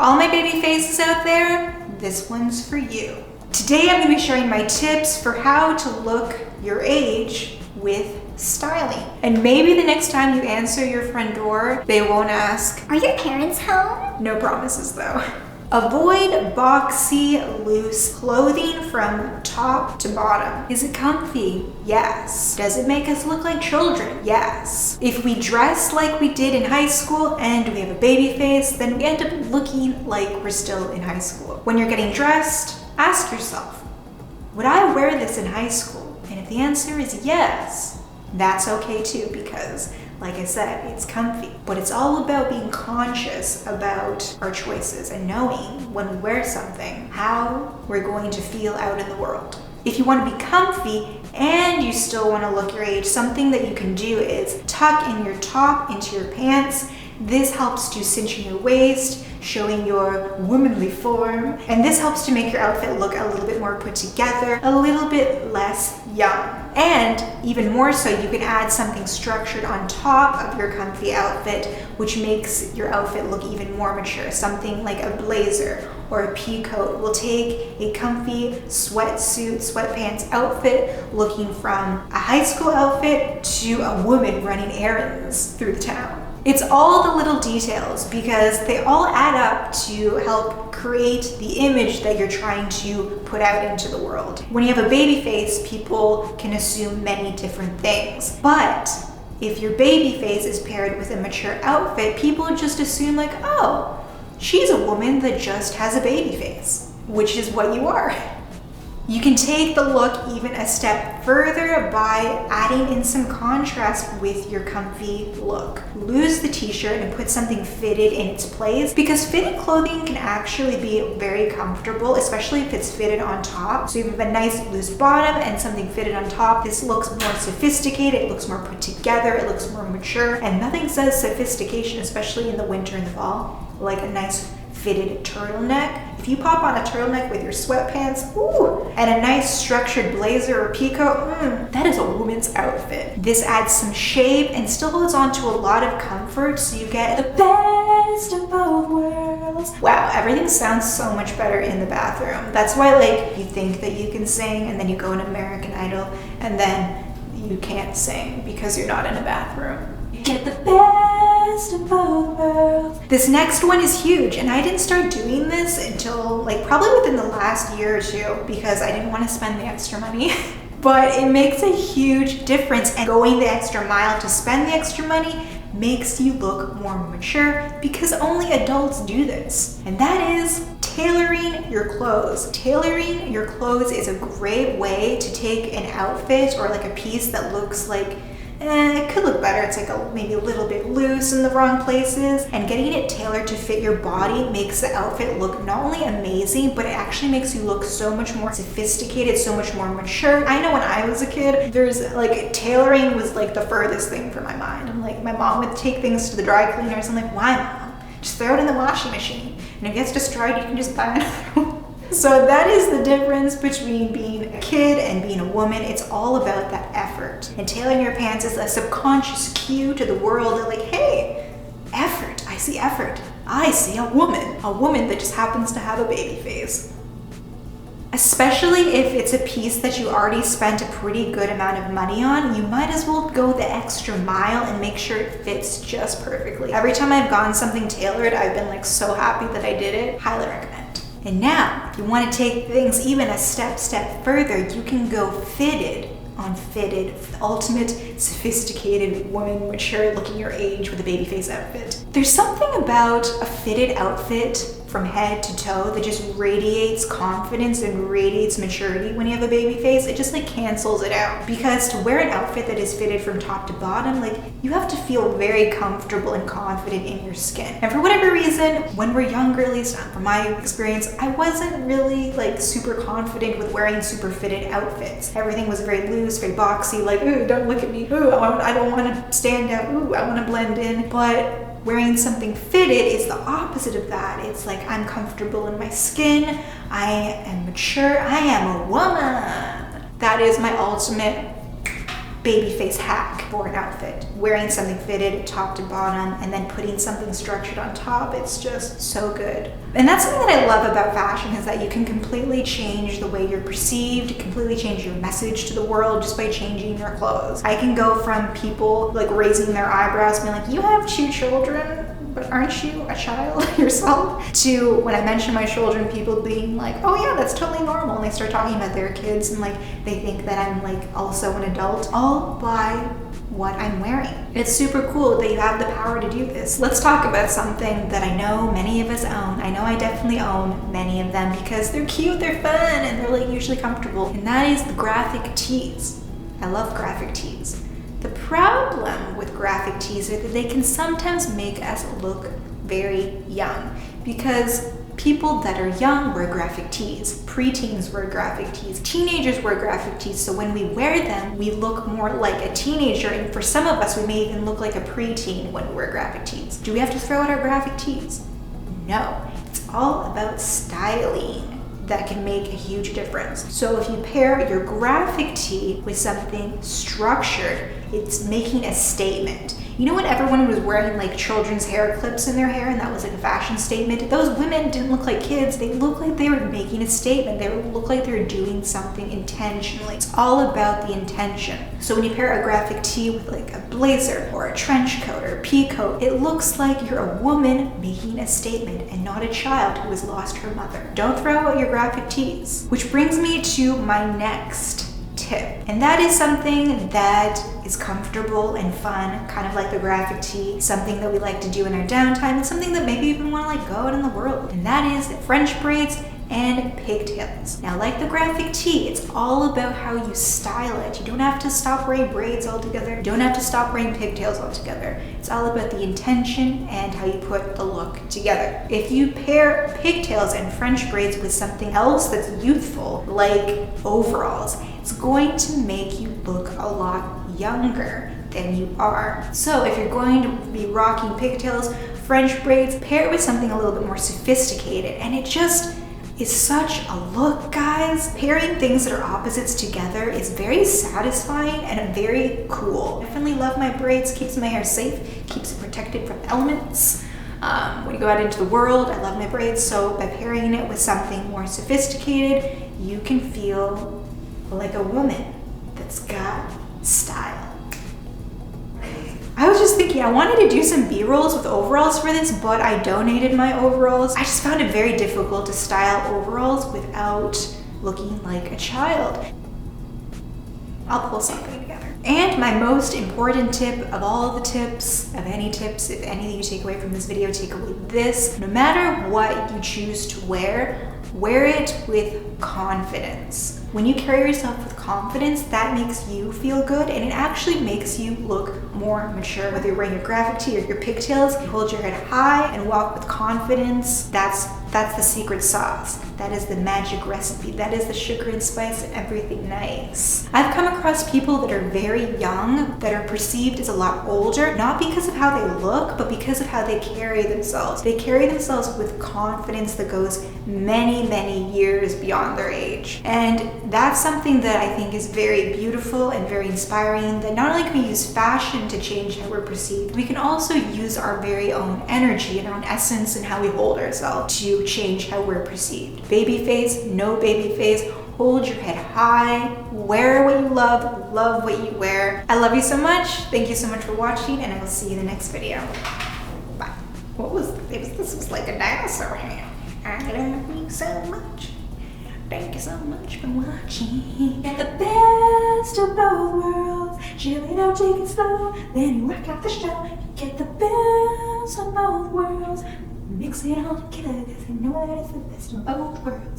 All my baby faces out there, this one's for you. Today I'm going to be sharing my tips for how to look your age with styling. And maybe the next time you answer your front door, they won't ask, "Are your parents home?" No promises though. Avoid boxy, loose clothing from top to bottom. Is it comfy? Yes. Does it make us look like children? Yes. If we dress like we did in high school and we have a baby face, then we end up looking like we're still in high school. When you're getting dressed, ask yourself, would I wear this in high school? And if the answer is yes, that's okay too, because like I said, it's comfy. But it's all about being conscious about our choices and knowing when we wear something, how we're going to feel out in the world. If you want to be comfy and you still want to look your age, something that you can do is tuck in your top into your pants. This helps to cinch in your waist, showing your womanly form. And this helps to make your outfit look a little bit more put together, a little bit less young. And even more so, you can add something structured on top of your comfy outfit, which makes your outfit look even more mature. Something like a blazer or a pea coat will take a comfy sweatsuit, sweatpants outfit, looking from a high school outfit to a woman running errands through the town. It's all the little details because they all add up to help create the image that you're trying to put out into the world. When you have a baby face, people can assume many different things. But if your baby face is paired with a mature outfit, people just assume like, oh, she's a woman that just has a baby face, which is what you are. You can take the look even a step further by adding in some contrast with your comfy look. Lose the t-shirt and put something fitted in its place, because fitted clothing can actually be very comfortable, especially if it's fitted on top. So you have a nice loose bottom and something fitted on top. This looks more sophisticated, it looks more put together, it looks more mature, and nothing says sophistication, especially in the winter and the fall, like a nice fitted turtleneck. If you pop on a turtleneck with your sweatpants, ooh, and a nice structured blazer or pea coat, that is a woman's outfit. This adds some shape and still holds on to a lot of comfort, so you get the best of both worlds. Wow, everything sounds so much better in the bathroom. That's why, like, you think that you can sing and then you go in American Idol and then you can't sing because you're not in a bathroom. You get the best of both worlds. This next one is huge, and I didn't start doing this until like probably within the last year or two because I didn't want to spend the extra money. But it makes a huge difference, and going the extra mile to spend the extra money makes you look more mature, because only adults do this. And that is tailoring your clothes. Tailoring your clothes is a great way to take an outfit or like a piece that looks like it could look better. It's like maybe a little bit loose in the wrong places, and getting it tailored to fit your body makes the outfit look not only amazing, but it actually makes you look so much more sophisticated, so much more mature. I know when I was a kid, there's like tailoring was like the furthest thing from my mind. I'm like, my mom would take things to the dry cleaners. I'm like, why, Mom? Just throw it in the washing machine, and if it gets destroyed, you can just buy another one. So that is the difference between being a kid and being a woman. It's all about that effort. And tailoring your pants is a subconscious cue to the world that like, hey, effort, I see effort. I see a woman that just happens to have a baby face. Especially if it's a piece that you already spent a pretty good amount of money on, you might as well go the extra mile and make sure it fits just perfectly. Every time I've gotten something tailored, I've been like so happy that I did it. Highly recommend. And now, if you want to take things even a step further, you can go fitted on fitted, ultimate sophisticated woman, mature looking your age with a baby face outfit. There's something about a fitted outfit from head to toe that just radiates confidence and radiates maturity when you have a baby face. It just like cancels it out, because to wear an outfit that is fitted from top to bottom, like you have to feel very comfortable and confident in your skin. And for whatever reason, when we're younger, at least from my experience, I wasn't really like super confident with wearing super fitted outfits. Everything was very loose, very boxy, like, ooh, don't look at me, ooh, I don't want to stand out, ooh, I want to blend in. But wearing something fitted is the opposite of that. It's like, I'm comfortable in my skin, I am mature, I am a woman. That is my ultimate baby face hack. for an outfit. Wearing something fitted top to bottom and then putting something structured on top, it's just so good. And that's something that I love about fashion, is that you can completely change the way you're perceived, completely change your message to the world just by changing your clothes. I can go from people like raising their eyebrows, being like, you have 2 children? But aren't you a child yourself? To when I mention my children, people being like, oh yeah, that's totally normal. And they start talking about their kids and like they think that I'm like also an adult, all by what I'm wearing. It's super cool that you have the power to do this. Let's talk about something that I know many of us own. I know I definitely own many of them because they're cute, they're fun, and they're like usually comfortable. And that is the graphic tees. I love graphic tees. The problem with graphic tees is that they can sometimes make us look very young, because people that are young wear graphic tees, preteens wear graphic tees, teenagers wear graphic tees, so when we wear them, we look more like a teenager, and for some of us, we may even look like a preteen when we wear graphic tees. Do we have to throw out our graphic tees? No, it's all about styling that can make a huge difference. So if you pair your graphic tee with something structured, it's making a statement. You know when everyone was wearing like children's hair clips in their hair and that was like a fashion statement? Those women didn't look like kids, they looked like they were making a statement. They looked like they were doing something intentionally. It's all about the intention. So when you pair a graphic tee with like a blazer or a trench coat or a pea coat, it looks like you're a woman making a statement and not a child who has lost her mother. Don't throw out your graphic tees. Which brings me to my next tip, and that is something that is comfortable and fun, kind of like the graphic tee, something that we like to do in our downtime, and something that maybe even want to like go out in the world, and that is French braids and pigtails. Now, like the graphic tee, it's all about how you style it. You don't have to stop wearing braids altogether. You don't have to stop wearing pigtails altogether. It's all about the intention and how you put the look together. If you pair pigtails and French braids with something else that's youthful, like overalls, it's going to make you look a lot younger than you are. So if you're going to be rocking pigtails, French braids, pair it with something a little bit more sophisticated, and it just is such a look, guys. Pairing things that are opposites together is very satisfying and very cool. Definitely love my braids, keeps my hair safe, keeps it protected from elements. When you go out into the world, I love my braids, so by pairing it with something more sophisticated, you can feel like a woman that's got style. I was just thinking, I wanted to do some B-rolls with overalls for this, but I donated my overalls. I just found it very difficult to style overalls without looking like a child. I'll pull something together. And my most important tip of all the tips, of any tips, if anything you take away from this video, take away this. No matter what you choose to wear it with confidence. When you carry yourself with confidence, that makes you feel good, and it actually makes you look more mature. Whether you're wearing your graphic tee or your pigtails, you hold your head high and walk with confidence. That's the secret sauce. That is the magic recipe. That is the sugar and spice and everything nice. I've come across people that are very young, that are perceived as a lot older, not because of how they look, but because of how they carry themselves. They carry themselves with confidence that goes many, many years beyond their age. And that's something that I think is very beautiful and very inspiring, that not only can we use fashion to change how we're perceived, we can also use our very own energy and our own essence and how we hold ourselves to change how we're perceived. Baby face, no baby face, hold your head high, wear what you love what you wear. I love you so much. Thank you so much for watching, and I will see you in the next video. Bye. This was like a dinosaur hand. I love you so much. Thank you so much for watching. Get the best of both worlds. Chill it out, take it slow, then you rock out the show. Get the best of both worlds. Mix it all together, cause you know that it's the best of both worlds.